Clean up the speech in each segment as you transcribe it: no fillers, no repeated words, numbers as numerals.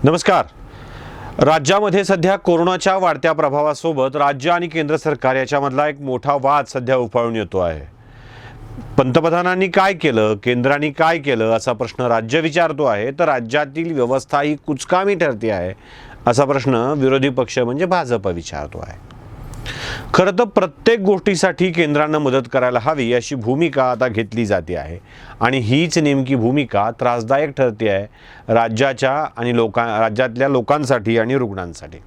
नमस्कार. राज्यामध्ये सध्या कोरोनाच्या वाढत्या प्रभावासोबत राज्य आणि केंद्र सरकार याच्यामधला एक मोठा वाद सध्या उफाळून येतो आहे. पंतप्रधानांनी काय केलं, केंद्राने काय केलं असा प्रश्न राज्य विचारतो आहे, तर राज्यातील व्यवस्था ही कुचकामी ठरते आहे असा प्रश्न विरोधी पक्ष म्हणजे भाजप विचारतो आहे. खरं तर प्रत्येक गोष्टीसाठी केंद्रानं मदत करायला हवी अशी भूमिका आता घेतली जाते आहे आणि हीच नेमकी भूमिका त्रासदायक ठरते आहे राज्याच्या आणि राज्यातल्या लोकांसाठी आणि रुग्णांसाठी.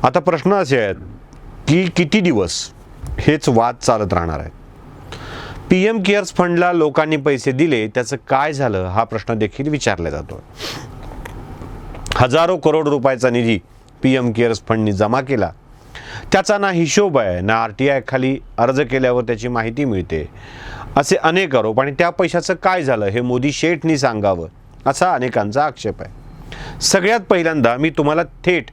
आता प्रश्न असे आहेत की किती दिवस हेच वाद चालत राहणार आहेत. PM केअर्स फंडला लोकांनी पैसे दिले, त्याचं काय झालं हा प्रश्न देखील विचारला जातो. हजारो करोड रुपयाचा निधी PM केअर्स फंडनी जमा केला, त्याचा ना हिशोब आहे ना RTI खाली अर्ज केल्यावर त्याची माहिती मिळते, असे अनेक आरोप. आणि त्या पैशाचं काय झालं हे मोदी शेठनी सांगावं असा अनेकांचा आक्षेप आहे. सगळ्यात पहिल्यांदा मी तुम्हाला थेट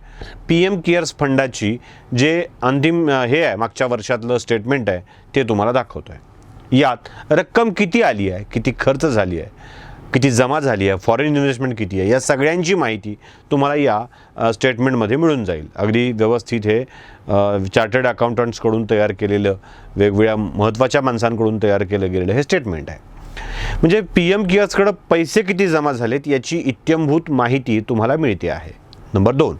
PM केअर्स फंडाची जे अंतिम हे आहे मागच्या वर्षातलं स्टेटमेंट आहे ते तुम्हाला दाखवतोय. यात रक्कम किती आली आहे, किती खर्च झाली आहे, किती जमा झाली आहे, फॉरेन इन्व्हेस्टमेंट किती आहे, या सगळ्यांची माहिती तुम्हाला या स्टेटमेंटमध्ये मिळून जाईल. अगदी व्यवस्थित हे चार्टर्ड अकाउंटंट्सकडून तयार केलेलं, वेगवेगळ्या महत्त्वाच्या माणसांकडून तयार केलं गेलेलं हे स्टेटमेंट आहे. म्हणजे PM केअर्सकडं पैसे किती जमा झालेत याची इत्थंभूत माहिती तुम्हाला मिळते आहे. नंबर 2,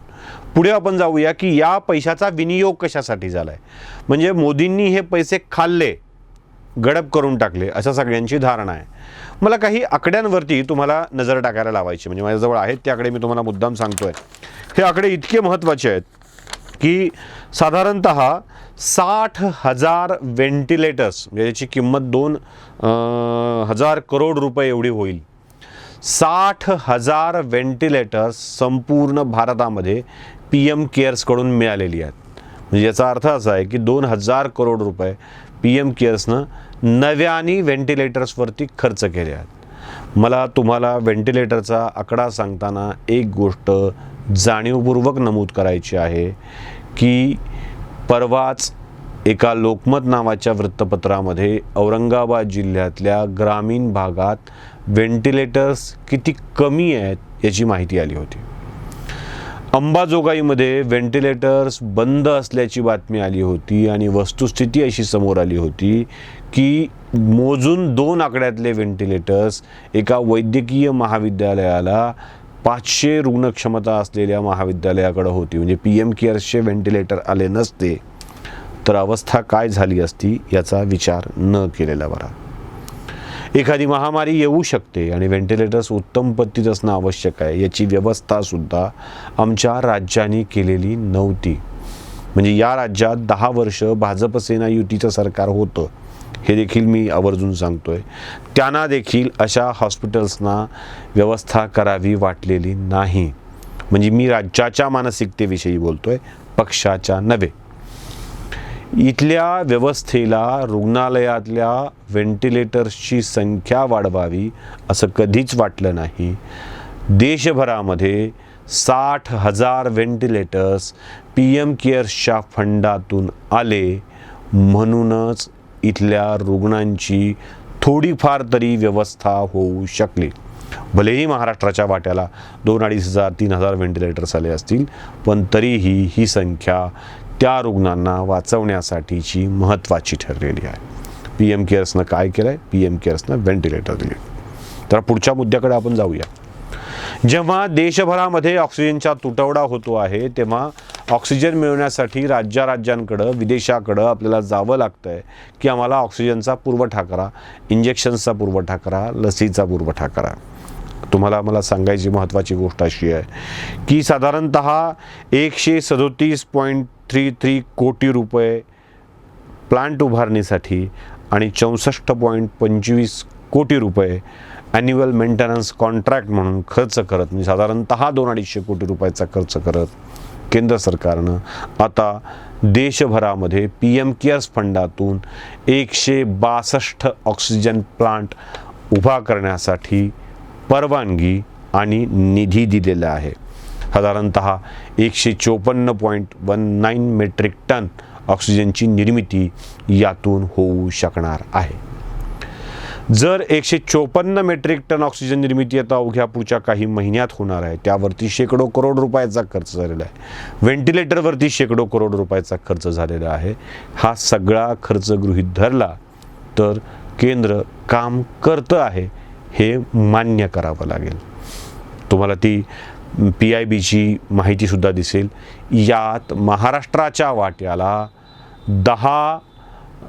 पुढे आपण जाऊया की या पैशाचा विनियोग कशासाठी झाला आहे. म्हणजे मोदींनी हे पैसे खाल्ले, गडप करून टाकले अशा सगळ्यांची धारणा आहे. मला काही आकड्यांवरती तुम्हाला नजर टाकायला लावायची, म्हणजे माझ्याजवळ आहेत ते आकडे मी तुम्हाला मुद्दाम सांगतोय. हे आकडे इतके महत्त्वाचे आहेत की साधारणतः 60,000 व्हेंटिलेटर्स, म्हणजे याची किंमत 2,000 करोड रुपये एवढी होईल. 60,000 व्हेंटिलेटर्स संपूर्ण भारतामध्ये PM केअर्सकडून मिळालेली आहेत. म्हणजे याचा अर्थ असा आहे की 2,000 करोड रुपये PM केअर्सनं नव्याने व्हेंटिलेटर्सवरती खर्च केले आहेत. मला तुम्हाला व्हेंटिलेटरचा आकडा सांगताना एक गोष्ट जाणीवपूर्वक नमूद करायची आहे की परवाच एका लोकमत नावाच्या वृत्तपत्रामध्ये औरंगाबाद जिल्ह्यातल्या ग्रामीण भागात व्हेंटिलेटर्स किती कमी आहेत याची माहिती आली होती. अंबाजोगाईमध्ये व्हेंटिलेटर्स बंद असल्याची बातमी आली होती आणि वस्तुस्थिती अशी समोर आली होती की मोजून 2 आकड्यातले व्हेंटिलेटर्स एका वैद्यकीय महाविद्यालयाला 500 रुग्णक्षमता असलेल्या महाविद्यालयाकडे होती. म्हणजे PM केअर्सचे व्हेंटिलेटर आले नसते तर अवस्था काय झाली असती याचा विचार न केलेला बरा. एखादी महामारी येऊ शकते आणि व्हेंटिलेटर्स उत्तम पद्धतीत असणं आवश्यक आहे याची व्यवस्थासुद्धा आमच्या राज्याने केलेली नव्हती. म्हणजे या राज्यात 10 वर्ष भाजप सेना युतीचं सरकार होतं हे देखील मी आवर्जून सांगतोय. त्यांना देखील अशा हॉस्पिटल्सना व्यवस्था करावी वाटलेली नाही. म्हणजे मी राज्याच्या मानसिकतेविषयी बोलतोय, पक्षाच्या नव्हे. इथल्या व्यवस्थेला रुग्णालयातल्या व्हेंटिलेटर्सची संख्या वाढवावी असं कधीच वाटलं नाही. देशभरामध्ये 60,000 व्हेंटिलेटर्स PM केअर्सच्या फंडातून आले म्हणूनच इथल्या रुग्णांची थोडीफार तरी व्यवस्था होऊ शकली. भलेही महाराष्ट्राच्या वाट्याला 2,500 3,000 व्हेंटिलेटर्स आले असतील, पण तरीही ही संख्या त्या रुग्णांना वाचवण्यासाठीची महत्त्वाची ठरलेली आहे. PM केअर्सनं काय केलं आहे? PM केअर्सनं व्हेंटिलेटर दिले. तर पुढच्या मुद्द्याकडे आपण जाऊया. जेव्हा देशभरामध्ये ऑक्सिजनचा तुटवडा होतो आहे तेव्हा ऑक्सिजन मिळवण्यासाठी राज्यांकडं, विदेशाकडं आपल्याला जावं लागतं आहे की आम्हाला ऑक्सिजनचा पुरवठा करा, इंजेक्शन्सचा पुरवठा करा, लसीचा पुरवठा करा. तुम्हाला मला सांगायची महत्त्वाची गोष्ट अशी आहे की साधारणतः 137.33 कोटी रुपये प्लांट उभारणीसाठी आणि 64.25 कोटी रुपये ॲन्युअल मेंटेनन्स कॉन्ट्रॅक्ट म्हणून खर्च करत, म्हणजे साधारणतः 200-250 कोटी रुपयाचा खर्च करत केंद्र सरकारनं आता देशभरामध्ये PM केअर्स फंडातून 162 ऑक्सिजन प्लांट उभा करण्यासाठी परवानगी आणि निधी दिलेला आहे. साधारणतः 154.19 मेट्रिक टन ऑक्सिजनची निर्मिती यातून होऊ शकणार आहे. जर 154 मेट्रिक टन ऑक्सिजन निर्मिती आता अवघ्या पुढच्या काही महिन्यात होणार आहे, त्यावरती शेकडो करोड रुपयाचा खर्च झालेला आहे. व्हेंटिलेटरवरती शेकडो करोड रुपयाचा खर्च झालेला आहे. हा सगळा खर्च गृहीत धरला तर केंद्र काम करतं आहे हे मान्य करावं लागेल. तुम्हाला ती PIBची माहितीसुद्धा दिसेल. यात महाराष्ट्राच्या वाट्याला 10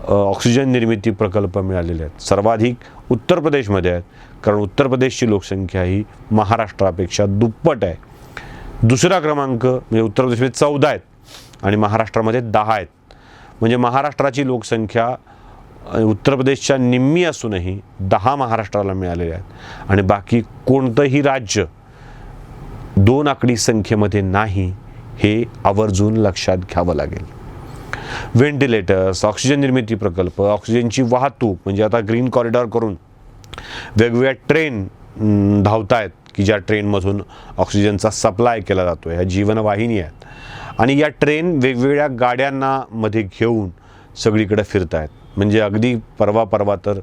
ऑक्सिजन निर्मिती प्रकल्प मिळालेले आहेत. सर्वाधिक उत्तर प्रदेशमध्ये आहेत, कारण उत्तर प्रदेशची लोकसंख्या ही महाराष्ट्रापेक्षा दुप्पट आहे. दुसरा क्रमांक म्हणजे उत्तर प्रदेशमध्ये 14 आहेत आणि महाराष्ट्रामध्ये 10 आहेत. म्हणजे महाराष्ट्राची लोकसंख्या उत्तर प्रदेशच्या निम्मी असूनही 10 महाराष्ट्राला मिळालेले आहेत आणि बाकी कोणतंही राज्य 2 आकडी संख्येमध्ये नाही, हे आवर्जून लक्षात घ्यावं लागेल. व्हेंटिलेटर्स, ऑक्सिजन निर्मिती प्रकल्प, ऑक्सिजनची वाहतूक, म्हणजे आता ग्रीन कॉरिडॉर करून वेगवेगळ्या ट्रेन धावत आहेत की ज्या ट्रेनमधून ऑक्सिजनचा सप्लाय केला जातो. ह्या जीवनवाहिनी आहेत आणि या ट्रेन वेगवेगळ्या गाड्यांना मध्ये घेऊन सगळीकडे फिरत आहेत. म्हणजे अगदी परवा तर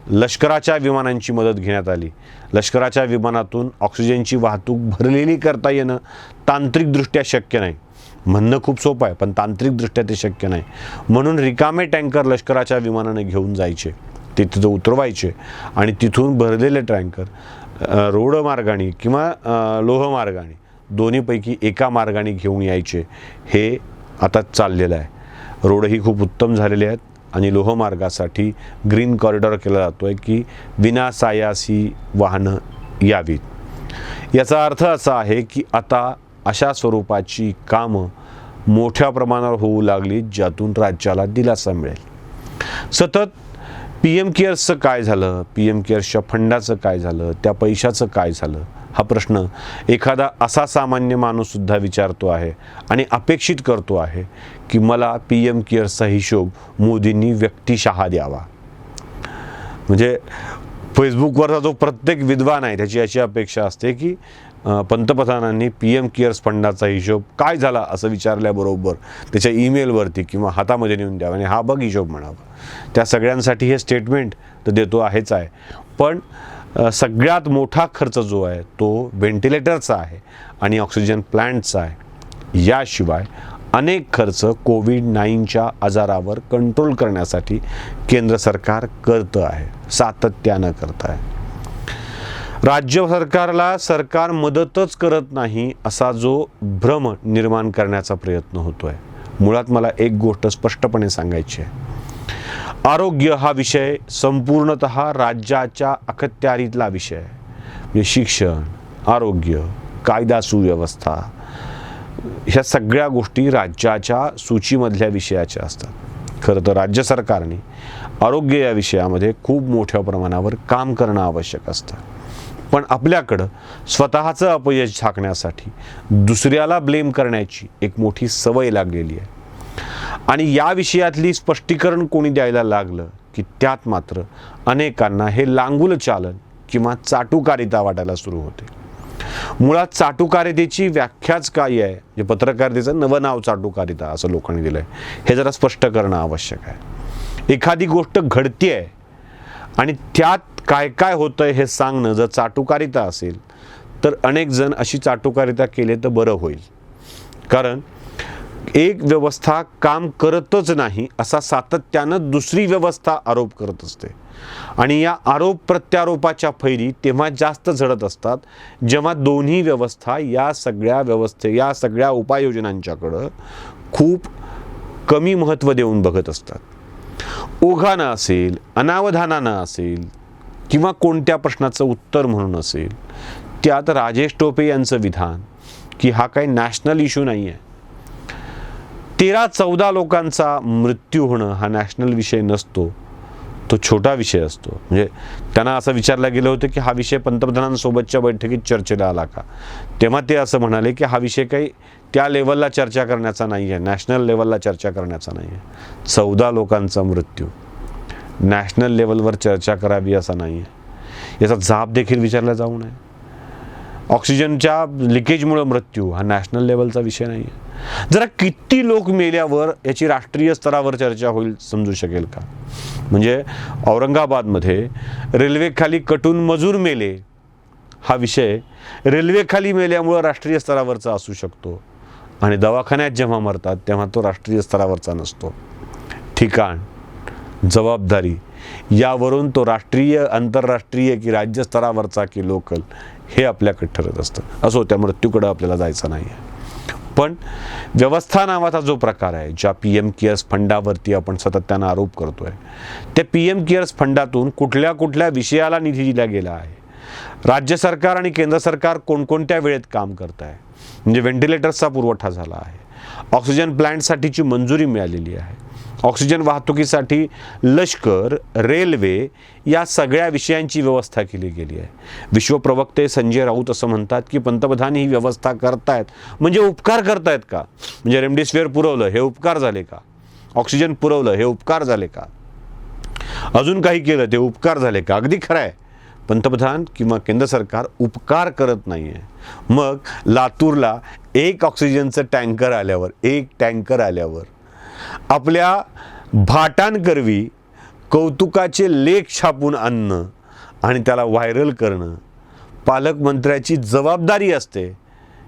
लष्कराच्या विमानांची मदत घेण्यात आली. लष्कराच्या विमानातून ऑक्सिजनची वाहतूक भरलेली करता येणं तांत्रिकदृष्ट्या शक्य नाही. म्हणणं खूप सोपं आहे, पण तांत्रिकदृष्ट्या ते शक्य नाही. म्हणून रिकामे टँकर लष्कराच्या विमानाने घेऊन जायचे, ते तिथं उतरवायचे आणि तिथून भरलेले टँकर रोड मार्गाने किंवा लोहमार्गाने, दोन्हीपैकी एका मार्गाने घेऊन यायचे. हे आता चाललेलं आहे. रोडही खूप उत्तम झालेले आहेत आणि लोहमार्गासाठी ग्रीन कॉरिडॉर केला जातो आहे की विनासायासी वाहनं यावीत. याचा अर्थ असा आहे की आता अशा स्वरूपाची कामं मोठ्या प्रमाणावर होऊ लागली, ज्यातून राज्याला दिलासा मिळेल. सतत PM केअर्सचं काय झालं, PM केअर्सच्या फंडाचं काय झालं, त्या पैशाचं काय झालं, हा प्रश्न एखादा असा सामान्य माणूससुद्धा विचारतो आहे आणि अपेक्षित करतो आहे की मला PM केअर्सचा हिशोब मोदींनी व्यक्तिशः द्यावा. म्हणजे फेसबुकवरचा जो प्रत्येक विद्वान आहे त्याची अशी अपेक्षा असते की पंतप्रधानांनी PM केअर्स फंडाचा हिशोब काय झाला असं विचारल्याबरोबर त्याच्या ईमेलवरती किंवा हातामध्ये नेऊन द्यावा आणि हा बघ हिशोब म्हणावा. त्या सगळ्यांसाठी हे स्टेटमेंट तर देतो आहेच आहे, पण सगळ्यात मोठा खर्च जो आहे तो व्हेंटिलेटरचा आहे आणि ऑक्सिजन प्लांटचा आहे. याशिवाय अनेक खर्च कोविड-19च्या आजारावर कंट्रोल करण्यासाठी केंद्र सरकार करतं आहे, सातत्यानं करत आहे. राज्य सरकारला सरकार मदतच करत नाही असा जो भ्रम निर्माण करण्याचा प्रयत्न होतो आहे. मुळात मला एक गोष्ट स्पष्टपणे सांगायची आहे. आरोग्य हा विषय संपूर्णतः राज्याच्या अखत्यारीतला विषय आहे. म्हणजे शिक्षण, आरोग्य, कायदा सुव्यवस्था ह्या सगळ्या गोष्टी राज्याच्या सूचीमधल्या विषयाच्या असतात. खरं तर राज्य सरकारने आरोग्य या विषयामध्ये खूप मोठ्या प्रमाणावर काम करणं आवश्यक असतं. पण आपल्याकडं स्वतःचं अपयश झाकण्यासाठी दुसऱ्याला ब्लेम करण्याची एक मोठी सवय लागलेली आहे आणि या विषयातली स्पष्टीकरण कोणी द्यायला लागलं की त्यात मात्र अनेकांना हे लांगुल चालन किंवा चाटुकारिता वाटायला सुरू होते. मुळात चाटुकारितेची व्याख्याच काय आहे, जे पत्रकारितेचं नवं नाव चाटुकारिता असं लोकांनी दिलं आहे, हे जरा स्पष्ट करणं आवश्यक आहे. एखादी गोष्ट घडती आहे आणि त्यात काय काय होतंय हे सांगणं जर चाटुकारिता असेल तर अनेक जण अशी चाटुकारिता केले तर बरं होईल. कारण एक व्यवस्था काम करतच नाही असा सातत्यानं दुसरी व्यवस्था आरोप करत असते आणि या आरोप प्रत्यारोपाच्या फैरी तेव्हा जास्त झडत असतात जेव्हा दोन्ही व्यवस्था या सगळ्या उपाययोजनांच्याकडं खूप कमी महत्त्व देऊन बघत असतात. ओघानं असेल, अनावधानानं असेल किंवा कोणत्या प्रश्नाचं उत्तर म्हणून असेल. त्यात राजेश टोपे यांचं विधान की हा काही नॅशनल इश्यू नाही आहे, 13-14 लोकांचा मृत्यू होणं हा नॅशनल विषय नसतो, तो छोटा विषय असतो. म्हणजे त्यांना असं विचारलं गेलं होतं की हा विषय पंतप्रधानांसोबतच्या बैठकीत चर्चेला आला का, तेव्हा ते असं म्हणाले की हा विषय काही त्या लेवलला चर्चा करण्याचा नाही आहे, नॅशनल लेवलला चर्चा करण्याचा नाही आहे. 14 लोकांचा मृत्यू नॅशनल लेवलवर चर्चा करावी असा नाही आहे, याचा जाब देखील विचारला जाऊ नये. ऑक्सिजनच्या लिकेजमुळे मृत्यू हा नॅशनल लेवलचा विषय नाही आहे. जरा किती लोक मेल्यावर याची राष्ट्रीय स्तरावर चर्चा होईल समजू शकेल का? म्हणजे औरंगाबादमध्ये रेल्वेखाली कटून मजूर मेले हा विषय रेल्वेखाली मेल्यामुळं राष्ट्रीय स्तरावरचा असू शकतो आणि दवाखान्यात जेव्हा मरतात तेव्हा तो राष्ट्रीय स्तरावरचा नसतो. ठिकाण, जबाबदारी यावरून तो राष्ट्रीय, आंतरराष्ट्रीय की राज्य स्तरावरचा की लोकल हे आपल्याकडे ठरत असतं. असो, त्या मृत्यूकडं आपल्याला जायचं नाही आहे. पण व्यवस्था नावाचा जो प्रकार आहे, ज्या PM केअर्स फंडावरती आपण सातत्यानं आरोप करतोय, त्या PM केअर्स फंडातून कुठल्या कुठल्या विषयाला निधी दिला गेला आहे, राज्य सरकार आणि केंद्र सरकार कोणकोणत्या वेळेत काम करत आहे, म्हणजे व्हेंटिलेटर्सचा पुरवठा झाला आहे, ऑक्सिजन प्लांटसाठीची मंजुरी मिळालेली आहे, ऑक्सिजन वाहतुकीसाठी लष्कर, रेल्वे या सगळ्या विषयांची व्यवस्था केली गेली आहे. विश्वप्रवक्ते संजय राऊत असं म्हणतात की पंतप्रधान ही व्यवस्था करतायत म्हणजे उपकार करतायत का? म्हणजे रेमडेसिवीर पुरवलं हे उपकार झाले का? ऑक्सिजन पुरवलं हे उपकार झाले का? अजून काही केलं ते उपकार झाले का? अगदी खरं आहे, पंतप्रधान किंवा केंद्र सरकार उपकार करत नाही आहे. मग लातूरला एक ऑक्सिजनचं टँकर आल्यावर आपल्या भाटांकरवी कौतुकाचे लेख छापून आणणं आणि त्याला व्हायरल करणं पालकमंत्र्याची जबाबदारी असते.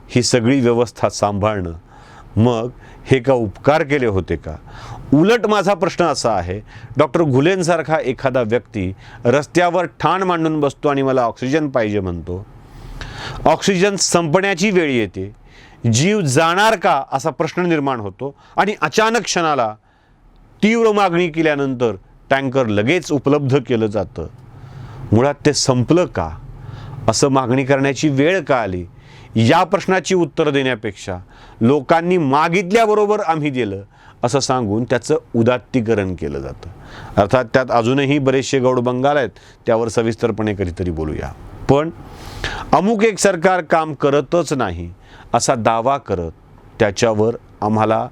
ही सगळी व्यवस्था सांभाळणं, मग हे का उपकार केले होते का? उलट माझा प्रश्न असा आहे, डॉक्टर घुलेंसारखा एखादा व्यक्ती रस्त्यावर ठाण मांडून बसतो आणि मला ऑक्सिजन पाहिजे म्हणतो. ऑक्सिजन संपण्याची वेळ येते, जीव जाणार का असा प्रश्न निर्माण होतो आणि अचानक क्षणाला तीव्र मागणी केल्यानंतर टँकर लगेच उपलब्ध केलं जातं. मुळात ते संपलं का? असं मागणी करण्याची वेळ का आली? या प्रश्नाची उत्तर देण्यापेक्षा लोकांनी मागितल्याबरोबर आम्ही दिलं असं सांगून त्याचं उदात्तीकरण केलं जातं. अर्थात त्यात अजूनही बरेचसे गौड बंगाल आहेत, त्यावर सविस्तरपणे कधीतरी बोलूया. पण अमुक एक सरकार काम करतच नाही असा दावा करत त्याच्यावर आम्हाला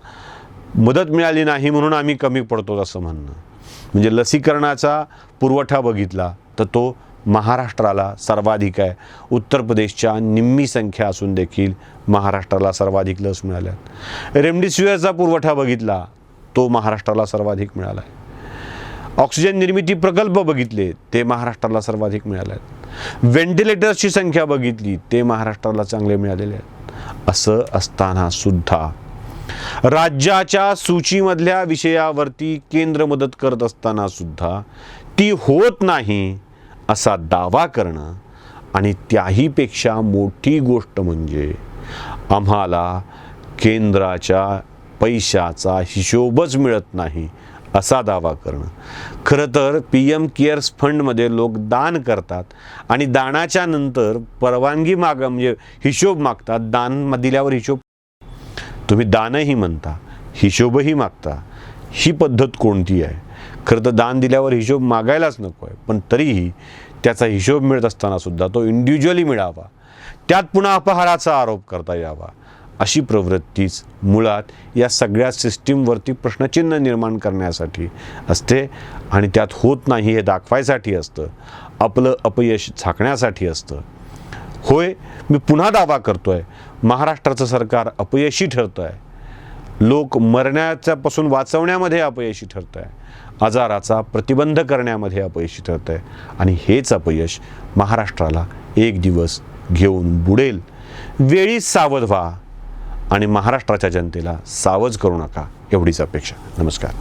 मदत मिळाली नाही म्हणून आम्ही कमी पडतो असं म्हणणं, म्हणजे लसीकरणाचा पुरवठा बघितला तर तो महाराष्ट्राला सर्वाधिक आहे. उत्तर प्रदेशच्या निम्मी संख्या असून देखील महाराष्ट्राला सर्वाधिक लस मिळाल्या. रेमडेसिवीरचा पुरवठा बघितला तो महाराष्ट्राला सर्वाधिक मिळाला आहे. ऑक्सिजन निर्मिती प्रकल्प बघितले ते महाराष्ट्राला सर्वाधिक मिळाले आहेत. व्हेंटिलेटर्सची संख्या बघितली ते महाराष्ट्राला चांगले मिळालेले आहेत. असं असताना सुद्धा राज्याच्या सूचीमधल्या विषयावरती केंद्र मदत करत असताना सुद्धा ती होत नाही असा दावा करणं आणि त्याहीपेक्षा मोठी गोष्ट म्हणजे आम्हाला केंद्राच्या पैशाचा हिशोबच मिळत नाही असा दावा करणं. खरं तर PM केअर्स फंडमध्ये लोक दान करतात आणि दानाच्या नंतर परवानगी म्हणजे हिशोब मागतात. दान दिल्यावर हिशोब, तुम्ही दानही म्हणता, हिशोबही मागता, ही पद्धत कोणती आहे? खरं तर दान दिल्यावर हिशोब मागायलाच नको आहे, पण तरीही त्याचा हिशोब मिळत असताना सुद्धा तो इंडिव्हिज्युअली मिळावा, त्यात पुन्हा अपहाराचा आरोप करता यावा, अशी प्रवृत्तीच मुळात या सगळ्या सिस्टीमवरती प्रश्नचिन्ह निर्माण करण्यासाठी असते आणि त्यात होत नाही हे दाखवायसाठी असतं, आपलं अपयश झाकण्यासाठी असतं. होय, मी पुन्हा दावा करतोय, महाराष्ट्राचं सरकार अपयशी ठरतं आहे, लोक मरण्याच्यापासून वाचवण्यामध्ये अपयशी ठरतं आहे, आजाराचा प्रतिबंध करण्यामध्ये अपयशी ठरतं आहे आणि हेच अपयश महाराष्ट्राला एक दिवस घेऊन बुडेल. वेळीच सावध व्हा आणि महाराष्ट्राच्या जनतेला सावध करू नका, एवढीच अपेक्षा. नमस्कार.